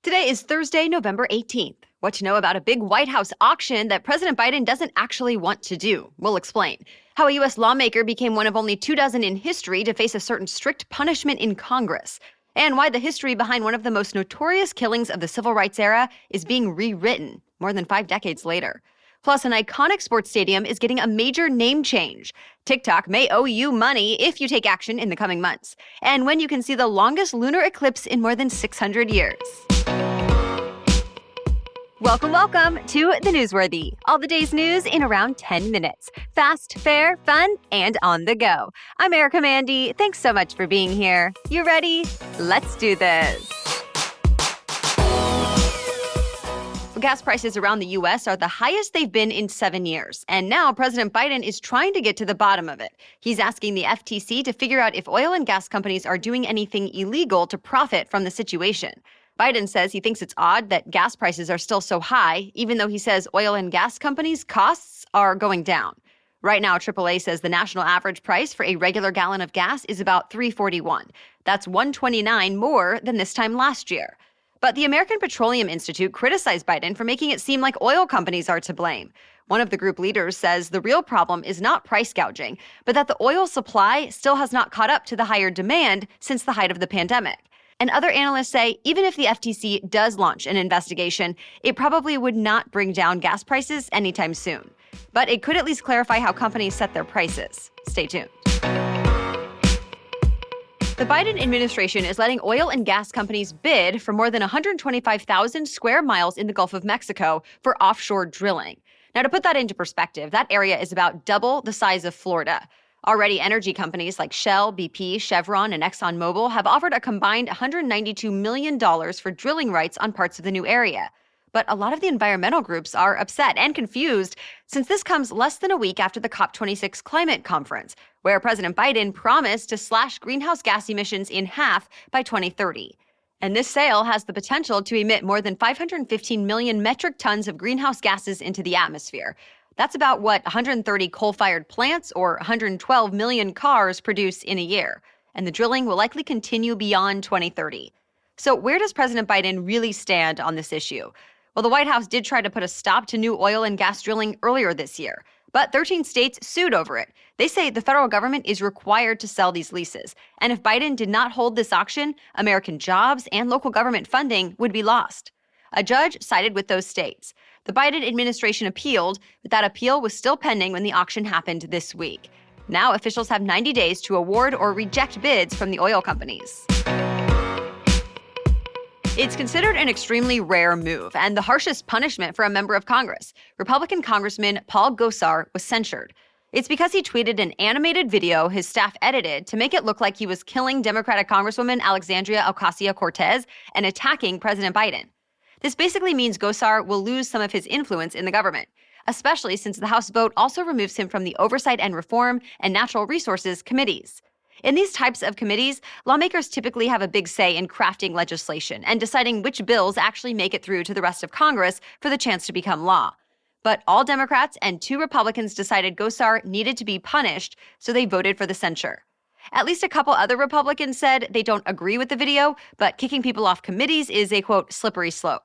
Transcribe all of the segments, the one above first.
Today is Thursday, November 18th. What to know about a big White House auction that President Biden doesn't actually want to do. We'll explain. How a U.S. lawmaker became one of only 24 in history to face a certain strict punishment in Congress. And why the history behind one of the most notorious killings of the civil rights era is being rewritten more than 5 decades later. Plus, an iconic sports stadium is getting a major name change. TikTok may owe you money if you take action in the coming months. And when you can see the longest lunar eclipse in more than 600 years. Welcome to The Newsworthy. All the day's news in around 10 minutes. Fast, fair, fun, and on the go. I'm Erica Mandy. Thanks so much for being here. You ready? Let's do this. Gas prices around the U.S. are the highest they've been in 7 years. And now President Biden is trying to get to the bottom of it. He's asking the FTC to figure out if oil and gas companies are doing anything illegal to profit from the situation. Biden says he thinks it's odd that gas prices are still so high, even though he says oil and gas companies' costs are going down. Right now, AAA says the national average price for a regular gallon of gas is about $3.41. That's $1.29 more than this time last year. But the American Petroleum Institute criticized Biden for making it seem like oil companies are to blame. One of the group leaders says the real problem is not price gouging, but that the oil supply still has not caught up to the higher demand since the height of the pandemic. And other analysts say even if the FTC does launch an investigation, it probably would not bring down gas prices anytime soon. But it could at least clarify how companies set their prices. Stay tuned. The Biden administration is letting oil and gas companies bid for more than 125,000 square miles in the Gulf of Mexico for offshore drilling. Now, to put that into perspective, that area is about double the size of Florida. Already, energy companies like Shell, BP, Chevron, and ExxonMobil have offered a combined $192 million for drilling rights on parts of the new area. But a lot of the environmental groups are upset and confused since this comes less than a week after the COP26 climate conference, where President Biden promised to slash greenhouse gas emissions in half by 2030. And this sale has the potential to emit more than 515 million metric tons of greenhouse gases into the atmosphere. That's about what 130 coal-fired plants or 112 million cars produce in a year. And the drilling will likely continue beyond 2030. So where does President Biden really stand on this issue? Well, the White House did try to put a stop to new oil and gas drilling earlier this year, but 13 states sued over it. They say the federal government is required to sell these leases. And if Biden did not hold this auction, American jobs and local government funding would be lost. A judge sided with those states. The Biden administration appealed, but that appeal was still pending when the auction happened this week. Now officials have 90 days to award or reject bids from the oil companies. It's considered an extremely rare move and the harshest punishment for a member of Congress. Republican Congressman Paul Gosar was censured. It's because he tweeted an animated video his staff edited to make it look like he was killing Democratic Congresswoman Alexandria Ocasio-Cortez and attacking President Biden. This basically means Gosar will lose some of his influence in the government, especially since the House vote also removes him from the Oversight and Reform and Natural Resources committees. In these types of committees, lawmakers typically have a big say in crafting legislation and deciding which bills actually make it through to the rest of Congress for the chance to become law. But all Democrats and 2 Republicans decided Gosar needed to be punished, so they voted for the censure. At least a couple other Republicans said they don't agree with the video, but kicking people off committees is a, quote, slippery slope.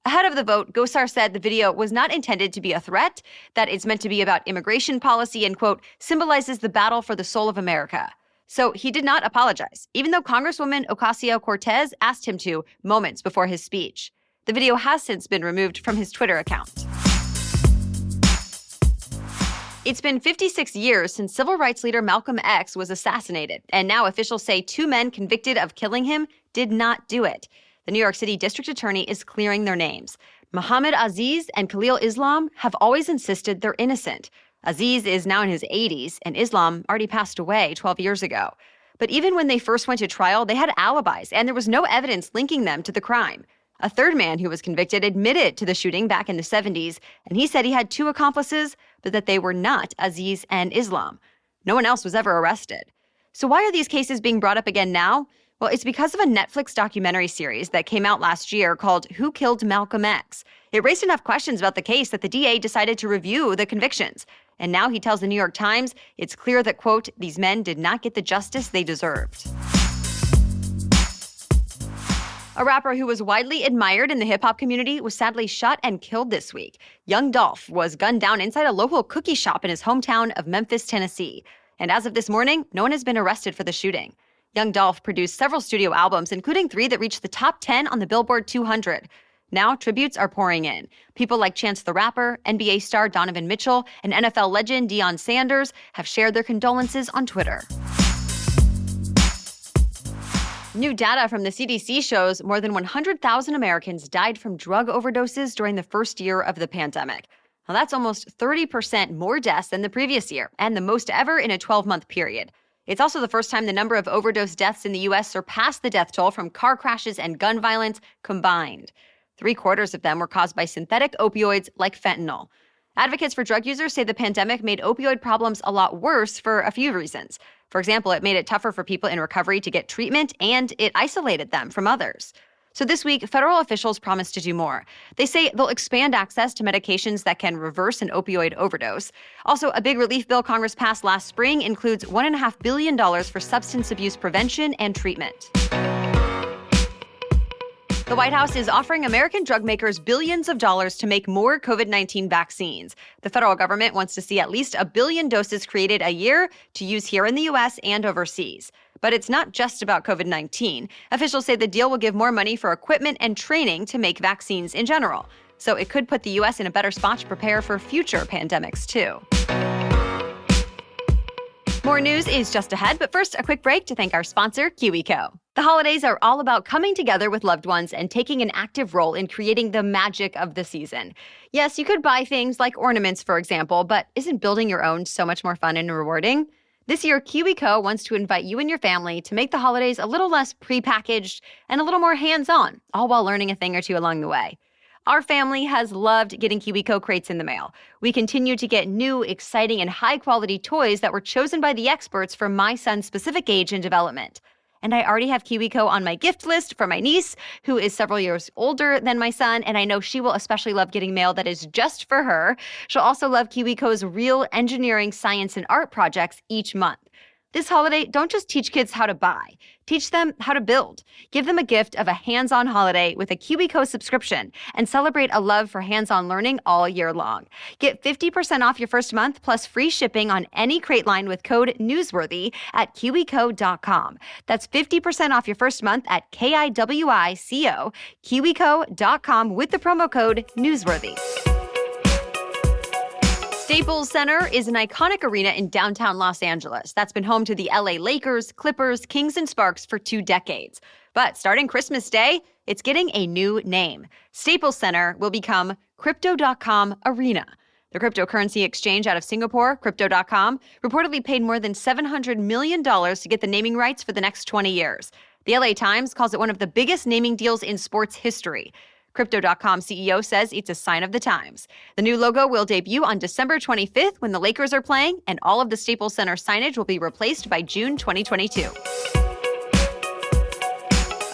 Ahead of the vote, Gosar said the video was not intended to be a threat, that it's meant to be about immigration policy and, quote, symbolizes the battle for the soul of America. So he did not apologize, even though Congresswoman Ocasio-Cortez asked him to moments before his speech. The video has since been removed from his Twitter account. It's been 56 years since civil rights leader Malcolm X was assassinated, and now officials say 2 men convicted of killing him did not do it. The New York City District Attorney is clearing their names. Muhammad Aziz and Khalil Islam have always insisted they're innocent. Aziz is now in his 80s, and Islam already passed away 12 years ago. But even when they first went to trial, they had alibis, and there was no evidence linking them to the crime. A third man who was convicted admitted to the shooting back in the 70s, and he said he had 2 accomplices, but that they were not Aziz and Islam. No one else was ever arrested. So why are these cases being brought up again now? Well, it's because of a Netflix documentary series that came out last year called Who Killed Malcolm X? It raised enough questions about the case that the DA decided to review the convictions. And now he tells the New York Times it's clear that, quote, these men did not get the justice they deserved. A rapper who was widely admired in the hip-hop community was sadly shot and killed this week. Young Dolph was gunned down inside a local cookie shop in his hometown of Memphis, Tennessee. And as of this morning, no one has been arrested for the shooting. Young Dolph produced several studio albums, including 3 that reached the top 10 on the Billboard 200. Now, tributes are pouring in. People like Chance the Rapper, NBA star Donovan Mitchell, and NFL legend Deion Sanders have shared their condolences on Twitter. New data from the CDC shows more than 100,000 Americans died from drug overdoses during the first year of the pandemic. Now, that's almost 30% more deaths than the previous year, and the most ever in a 12-month period. It's also the first time the number of overdose deaths in the U.S. surpassed the death toll from car crashes and gun violence combined. 3/4 of them were caused by synthetic opioids like fentanyl. Advocates for drug users say the pandemic made opioid problems a lot worse for a few reasons. For example, it made it tougher for people in recovery to get treatment, and it isolated them from others. So this week, federal officials promised to do more. They say they'll expand access to medications that can reverse an opioid overdose. Also, a big relief bill Congress passed last spring includes $1.5 billion for substance abuse prevention and treatment. The White House is offering American drug makers billions of dollars to make more COVID-19 vaccines. The federal government wants to see at least 1 billion doses created a year to use here in the U.S. and overseas. But it's not just about COVID-19. Officials say the deal will give more money for equipment and training to make vaccines in general. So it could put the U.S. in a better spot to prepare for future pandemics, too. More news is just ahead, but first, a quick break to thank our sponsor, KiwiCo. The holidays are all about coming together with loved ones and taking an active role in creating the magic of the season. Yes, you could buy things like ornaments, for example, but isn't building your own so much more fun and rewarding? This year, KiwiCo wants to invite you and your family to make the holidays a little less prepackaged and a little more hands-on, all while learning a thing or two along the way. Our family has loved getting KiwiCo crates in the mail. We continue to get new, exciting, and high-quality toys that were chosen by the experts for my son's specific age and development. And I already have KiwiCo on my gift list for my niece, who is several years older than my son, and I know she will especially love getting mail that is just for her. She'll also love KiwiCo's real engineering, science, and art projects each month. This holiday, don't just teach kids how to buy. Teach them how to build. Give them a gift of a hands-on holiday with a KiwiCo subscription and celebrate a love for hands-on learning all year long. Get 50% off your first month plus free shipping on any crate line with code NEWSWORTHY at KiwiCo.com. That's 50% off your first month at KIWICO, KiwiCo.com with the promo code NEWSWORTHY. Staples Center is an iconic arena in downtown Los Angeles that's been home to the LA Lakers, Clippers, Kings, and Sparks for 2 decades. But starting Christmas Day, it's getting a new name. Staples Center will become Crypto.com Arena. The cryptocurrency exchange out of Singapore, Crypto.com, reportedly paid more than $700 million to get the naming rights for the next 20 years. The LA Times calls it one of the biggest naming deals in sports history. Crypto.com CEO says it's a sign of the times. The new logo will debut on December 25th when the Lakers are playing, and all of the Staples Center signage will be replaced by June 2022.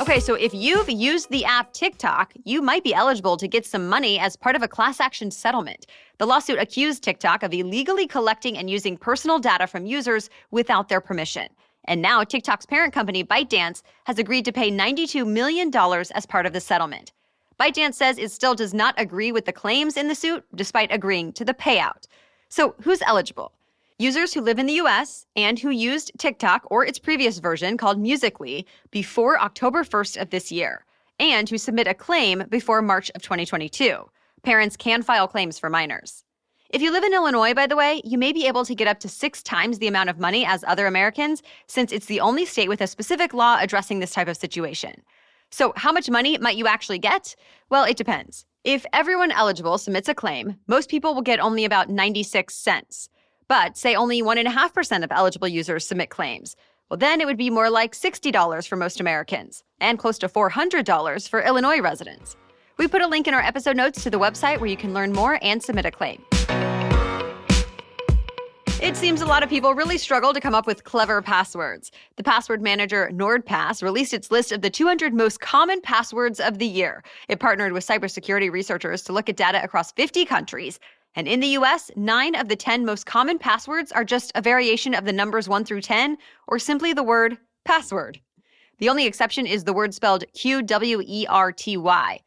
Okay, so if you've used the app TikTok, you might be eligible to get some money as part of a class action settlement. The lawsuit accused TikTok of illegally collecting and using personal data from users without their permission. And now TikTok's parent company, ByteDance, has agreed to pay $92 million as part of the settlement. ByteDance says it still does not agree with the claims in the suit, despite agreeing to the payout. So who's eligible? Users who live in the U.S. and who used TikTok or its previous version called Musical.ly before October 1st of this year, and who submit a claim before March of 2022. Parents can file claims for minors. If you live in Illinois, by the way, you may be able to get up to 6 times the amount of money as other Americans, since it's the only state with a specific law addressing this type of situation. So how much money might you actually get? Well, it depends. If everyone eligible submits a claim, most people will get only about 96 cents. But say only 1.5% of eligible users submit claims. Well, then it would be more like $60 for most Americans, and close to $400 for Illinois residents. We put a link in our episode notes to the website where you can learn more and submit a claim. It seems a lot of people really struggle to come up with clever passwords. The password manager Nordpass released its list of the 200 most common passwords of the year. It partnered with cybersecurity researchers to look at data across 50 countries. And in the US, 9 of the 10 most common passwords are just a variation of the numbers 1 through 10, or simply the word password. The only exception is the word spelled Qwerty.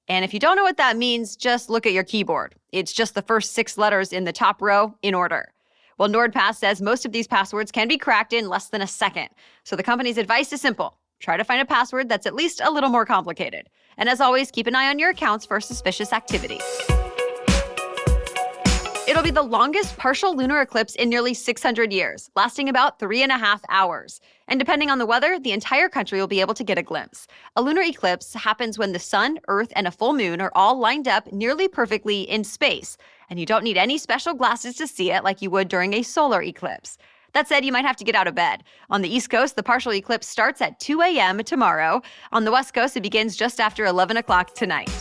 And if you don't know what that means, just look at your keyboard. It's just the first 6 letters in the top row in order. Well, Nordpass says most of these passwords can be cracked in less than a second. So the company's advice is simple. Try to find a password that's at least a little more complicated. And as always, keep an eye on your accounts for suspicious activity. It'll be the longest partial lunar eclipse in nearly 600 years, lasting about 3.5 hours. And depending on the weather, the entire country will be able to get a glimpse. A lunar eclipse happens when the sun, earth, and a full moon are all lined up nearly perfectly in space. And you don't need any special glasses to see it like you would during a solar eclipse. That said, you might have to get out of bed. On the East Coast, the partial eclipse starts at 2 a.m. tomorrow. On the West Coast, it begins just after 11 o'clock tonight.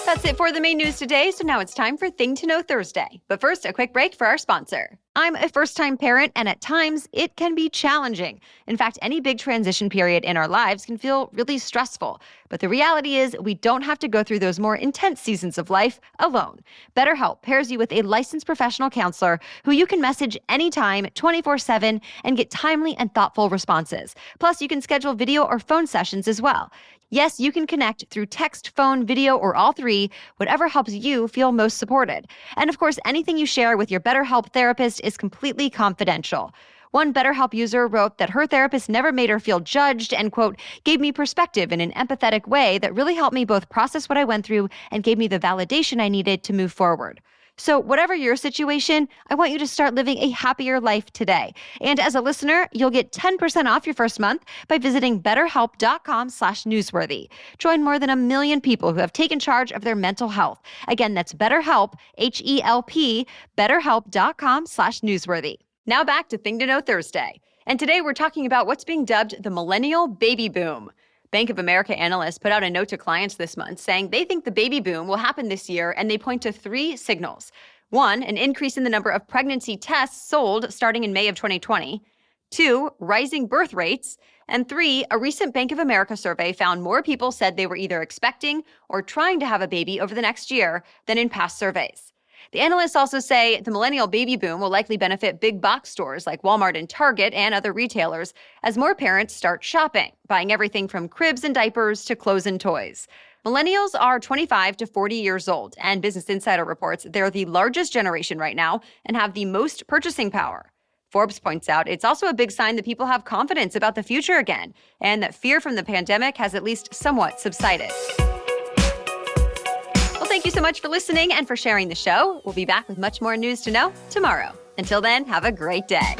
That's it for the main news today, so now it's time for Thing to Know Thursday. But first, a quick break for our sponsor. I'm a first-time parent, and at times, it can be challenging. In fact, any big transition period in our lives can feel really stressful. But the reality is, we don't have to go through those more intense seasons of life alone. BetterHelp pairs you with a licensed professional counselor who you can message anytime, 24/7, and get timely and thoughtful responses. Plus, you can schedule video or phone sessions as well. Yes, you can connect through text, phone, video, or all three, whatever helps you feel most supported. And of course, anything you share with your BetterHelp therapist is completely confidential. One BetterHelp user wrote that her therapist never made her feel judged and, quote, gave me perspective in an empathetic way that really helped me both process what I went through and gave me the validation I needed to move forward. So whatever your situation, I want you to start living a happier life today. And as a listener, you'll get 10% off your first month by visiting betterhelp.com/newsworthy. Join more than 1 million people who have taken charge of their mental health. Again, that's BetterHelp, HELP, betterhelp.com/newsworthy. Now back to Thing to Know Thursday. And today we're talking about what's being dubbed the millennial baby boom. Bank of America analysts put out a note to clients this month saying they think the baby boom will happen this year, and they point to 3 signals. 1, an increase in the number of pregnancy tests sold starting in May of 2020. 2, rising birth rates. And 3, a recent Bank of America survey found more people said they were either expecting or trying to have a baby over the next year than in past surveys. The analysts also say the millennial baby boom will likely benefit big box stores like Walmart and Target and other retailers as more parents start shopping, buying everything from cribs and diapers to clothes and toys. Millennials are 25 to 40 years old, and Business Insider reports they're the largest generation right now and have the most purchasing power. Forbes points out it's also a big sign that people have confidence about the future again, and that fear from the pandemic has at least somewhat subsided. Well, thank you so much for listening and for sharing the show. We'll be back with much more news to know tomorrow. Until then, have a great day.